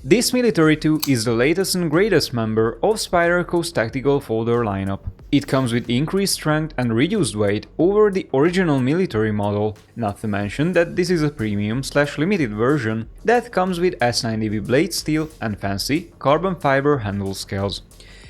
This Military 2 is the latest and greatest member of Spyderco's tactical folder lineup. It comes with increased strength and reduced weight over the original Military model, not to mention that this is a premium/limited version that comes with S90V Blade Steel and fancy carbon fiber handle scales.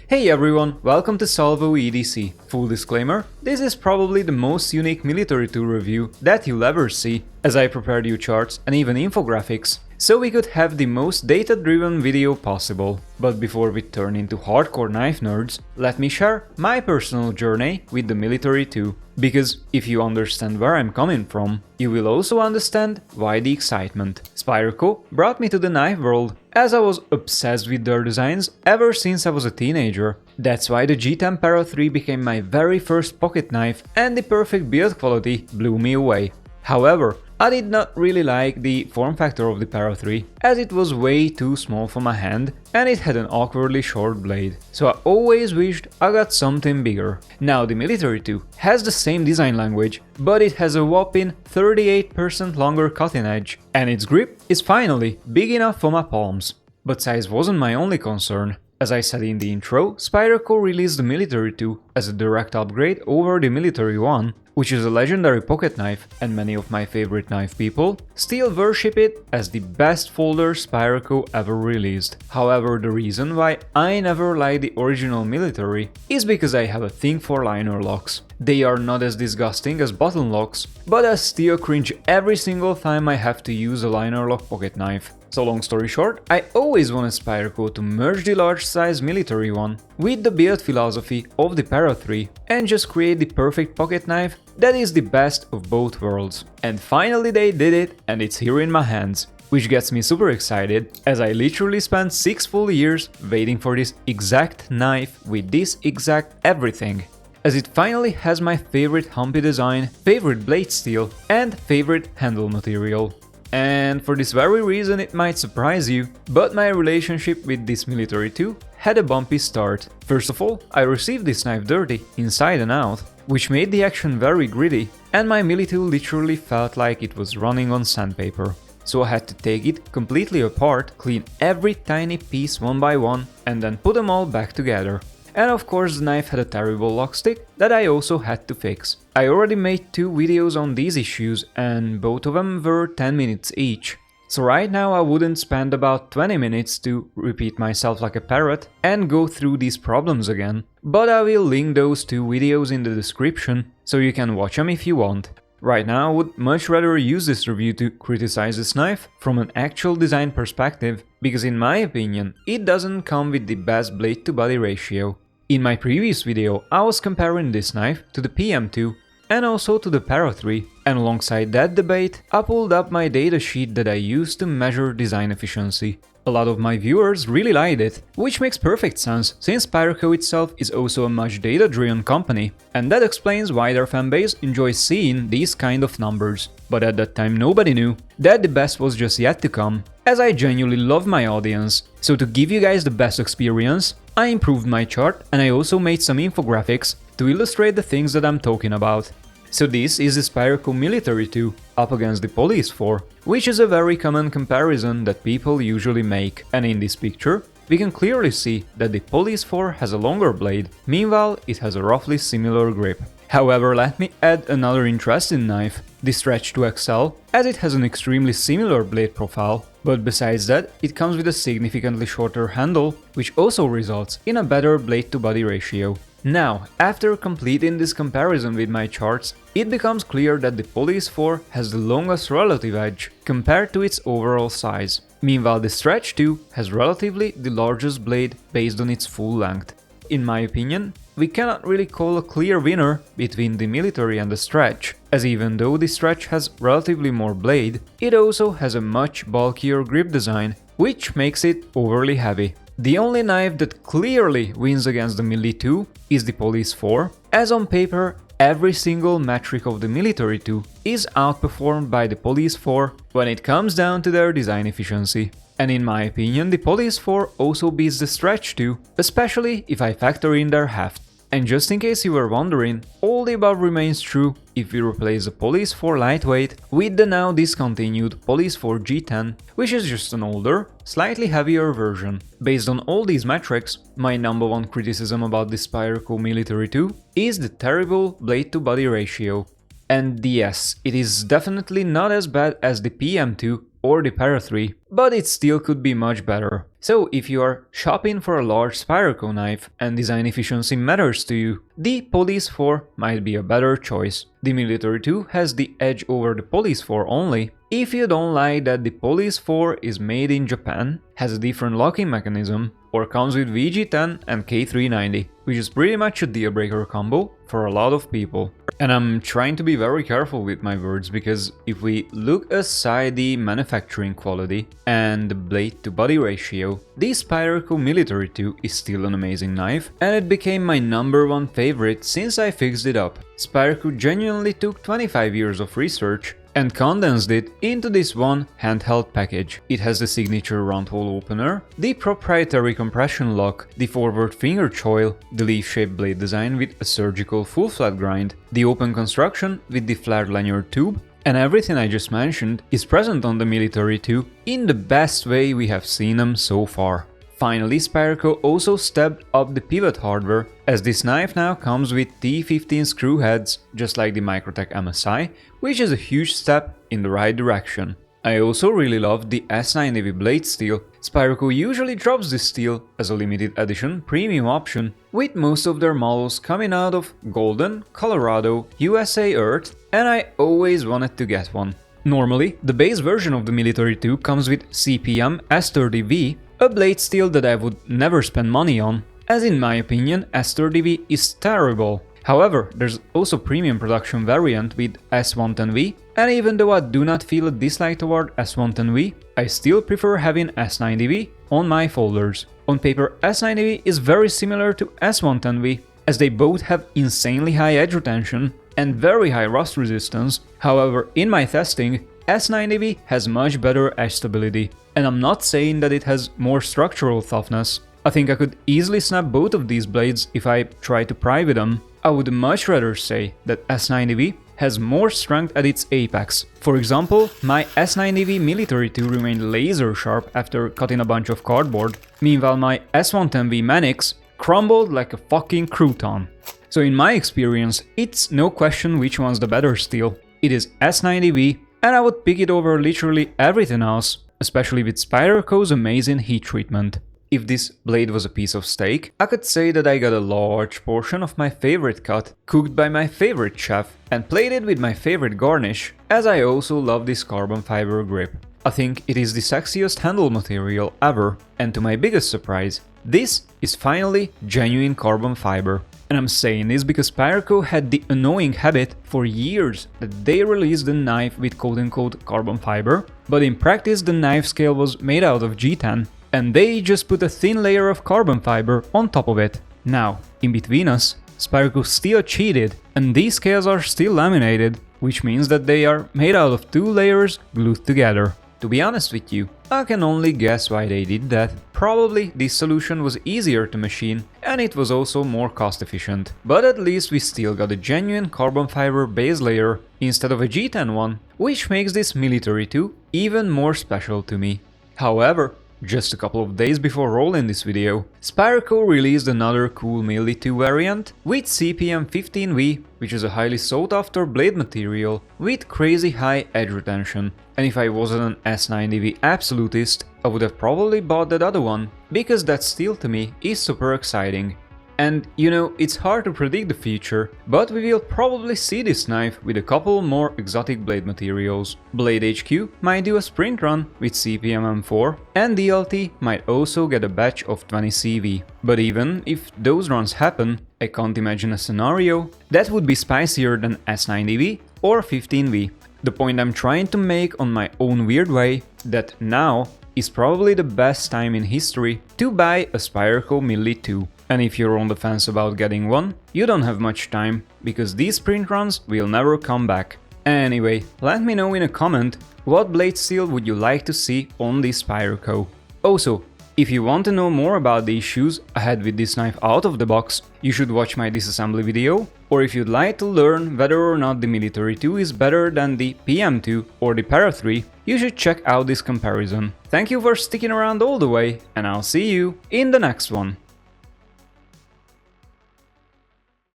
Hey everyone, welcome to Salvo EDC. Full disclaimer, this is probably the most unique Military 2 review that you'll ever see, as I prepared you charts and even infographics, so we could have the most data-driven video possible. But before we turn into hardcore knife nerds, let me share my personal journey with the Military 2. Because if you understand where I'm coming from, you will also understand why the excitement. Spyderco brought me to the knife world, as I was obsessed with their designs ever since I was a teenager. That's why the G10 Para 3 became my very first pocket knife, and the perfect build quality blew me away. However, I did not really like the form factor of the Para 3, as it was way too small for my hand and it had an awkwardly short blade, so I always wished I got something bigger. Now the Military 2 has the same design language, but it has a whopping 38% longer cutting edge, and its grip is finally big enough for my palms. But size wasn't my only concern. As I said in the intro, Spyderco released the Military 2 as a direct upgrade over the Military 1, which is a legendary pocket knife, and many of my favorite knife people still worship it as the best folder Spyderco ever released. However, the reason why I never liked the original Military is because I have a thing for liner locks. They are not as disgusting as button locks, but I still cringe every single time I have to use a liner lock pocket knife. So long story short, I always wanted Spyderco to merge the large size Military 1 with the build philosophy of the Para 3 and just create the perfect pocket knife that is the best of both worlds. And finally they did it, and it's here in my hands. Which gets me super excited, as I literally spent 6 full years waiting for this exact knife with this exact everything. As it finally has my favorite humpy design, favorite blade steel and favorite handle material. And for this very reason it might surprise you, but my relationship with this Military 2 had a bumpy start. First of all, I received this knife dirty, inside and out, which made the action very gritty, and my Mili 2 literally felt like it was running on sandpaper. So I had to take it completely apart, clean every tiny piece one by one, and then put them all back together. And of course the knife had a terrible lock stick that I also had to fix. I already made 2 videos on these issues and both of them were 10 minutes each. So right now I wouldn't spend about 20 minutes to repeat myself like a parrot and go through these problems again. But I will link those 2 videos in the description so you can watch them if you want. Right now I would much rather use this review to criticize this knife from an actual design perspective, because in my opinion it doesn't come with the best blade to body ratio. In my previous video, I was comparing this knife to the PM2 and also to the Para 3, and alongside that debate, I pulled up my datasheet that I used to measure design efficiency. A lot of my viewers really liked it, which makes perfect sense since Spyderco itself is also a much data-driven company, and that explains why their fanbase enjoys seeing these kind of numbers. But at that time nobody knew that the best was just yet to come, as I genuinely love my audience. So to give you guys the best experience, I improved my chart and I also made some infographics to illustrate the things that I'm talking about. So this is the Spyderco Military 2 up against the Police 4, which is a very common comparison that people usually make, and in this picture we can clearly see that the Police 4 has a longer blade, meanwhile it has a roughly similar grip. However, let me add another interesting knife, the Stretch 2 XL, as it has an extremely similar blade profile, but besides that it comes with a significantly shorter handle, which also results in a better blade to body ratio. Now, after completing this comparison with my charts, it becomes clear that the Police 4 has the longest relative edge compared to its overall size. Meanwhile, the Stretch 2 has relatively the largest blade based on its full length. In my opinion, we cannot really call a clear winner between the Military and the Stretch, as even though the Stretch has relatively more blade, it also has a much bulkier grip design, which makes it overly heavy. The only knife that clearly wins against the Mili 2 is the Police 4, as on paper every single metric of the Military 2 is outperformed by the Police 4 when it comes down to their design efficiency. And in my opinion the Police 4 also beats the Stretch 2, especially if I factor in their heft. And just in case you were wondering, all the above remains true if we replace the Police 4 Lightweight with the now discontinued Police 4 G10, which is just an older, slightly heavier version. Based on all these metrics, my number one criticism about the Spyderco Military 2 is the terrible blade-to-body ratio. And yes, it is definitely not as bad as the PM2 or the Para 3, but it still could be much better. So if you are shopping for a large Spyderco knife and design efficiency matters to you, the Police 4 might be a better choice. The Military 2 has the edge over the Police 4 only if you don't like that the Police 4 is made in Japan, has a different locking mechanism, or comes with VG10 and K390, which is pretty much a deal breaker combo for a lot of people. And I'm trying to be very careful with my words, because if we look aside the manufacturing quality and the blade to body ratio, the Spyderco Military 2 is still an amazing knife, and it became my number one favorite since I fixed it up. Spyderco genuinely took 25 years of research and condensed it into this one handheld package. It has the signature round hole opener, the proprietary compression lock, the forward finger choil, the leaf-shaped blade design with a surgical full flat grind, the open construction with the flat lanyard tube, and everything I just mentioned is present on the Military 2 in the best way we have seen them so far. Finally, Spyderco also stepped up the pivot hardware, as this knife now comes with T15 screw heads, just like the Microtech MSI, which is a huge step in the right direction. I also really love the S90V Blade Steel. Spyderco usually drops this steel as a limited edition premium option, with most of their models coming out of Golden, Colorado, USA Earth, and I always wanted to get one. Normally, the base version of the Military 2 comes with CPM S90V, a blade steel that I would never spend money on, as in my opinion S30V is terrible. However, there's also premium production variant with S110V, and even though I do not feel a dislike toward S110V, I still prefer having S90V on my folders. On paper, S90V is very similar to S110V, as they both have insanely high edge retention and very high rust resistance. However, in my testing, S90V has much better edge stability, and I'm not saying that it has more structural toughness. I think I could easily snap both of these blades if I try to pry with them. I would much rather say that S90V has more strength at its apex. For example, my S90V Military 2 remained laser sharp after cutting a bunch of cardboard, meanwhile my S110V Manix crumbled like a fucking crouton. So in my experience, it's no question which one's the better steel. It is S90V, and I would pick it over literally everything else, especially with Spyderco's amazing heat treatment. If this blade was a piece of steak, I could say that I got a large portion of my favorite cut, cooked by my favorite chef, and plated with my favorite garnish, as I also love this carbon fiber grip. I think it is the sexiest handle material ever, and to my biggest surprise, this is finally genuine carbon fiber. And I'm saying this because Spyderco had the annoying habit for years that they released the knife with quote-unquote carbon fiber, but in practice the knife scale was made out of G10, and they just put a thin layer of carbon fiber on top of it. Now, in between us, Spyderco still cheated, and these scales are still laminated, which means that they are made out of 2 layers glued together. To be honest with you, I can only guess why they did that. Probably this solution was easier to machine and it was also more cost efficient. But at least we still got a genuine carbon fiber base layer instead of a G10 one, which makes this Military 2 even more special to me. However, just a couple of days before rolling this video, Spyderco released another cool Milli 2 variant with CPM 15V, which is a highly sought after blade material with crazy high edge retention. And if I wasn't an S90V absolutist, I would have probably bought that other one, because that steel to me is super exciting. And you know, it's hard to predict the future, but we will probably see this knife with a couple more exotic blade materials. Blade HQ might do a sprint run with CPM M4, and DLT might also get a batch of 20 CV. But even if those runs happen, I can't imagine a scenario that would be spicier than S90V or 15V. The point I'm trying to make on my own weird way, that now is probably the best time in history to buy a Spyderco Milli 2. And if you're on the fence about getting one, you don't have much time, because these sprint runs will never come back. Anyway, let me know in a comment what blade steel would you like to see on this Spyderco. Also, If you want to know more about these shoes ahead with this knife out of the box, you should watch my disassembly video, or if you'd like to learn whether or not the Military 2 is better than the PM2 or the Para 3, you should check out this comparison. Thank you for sticking around all the way, and I'll see you in the next one.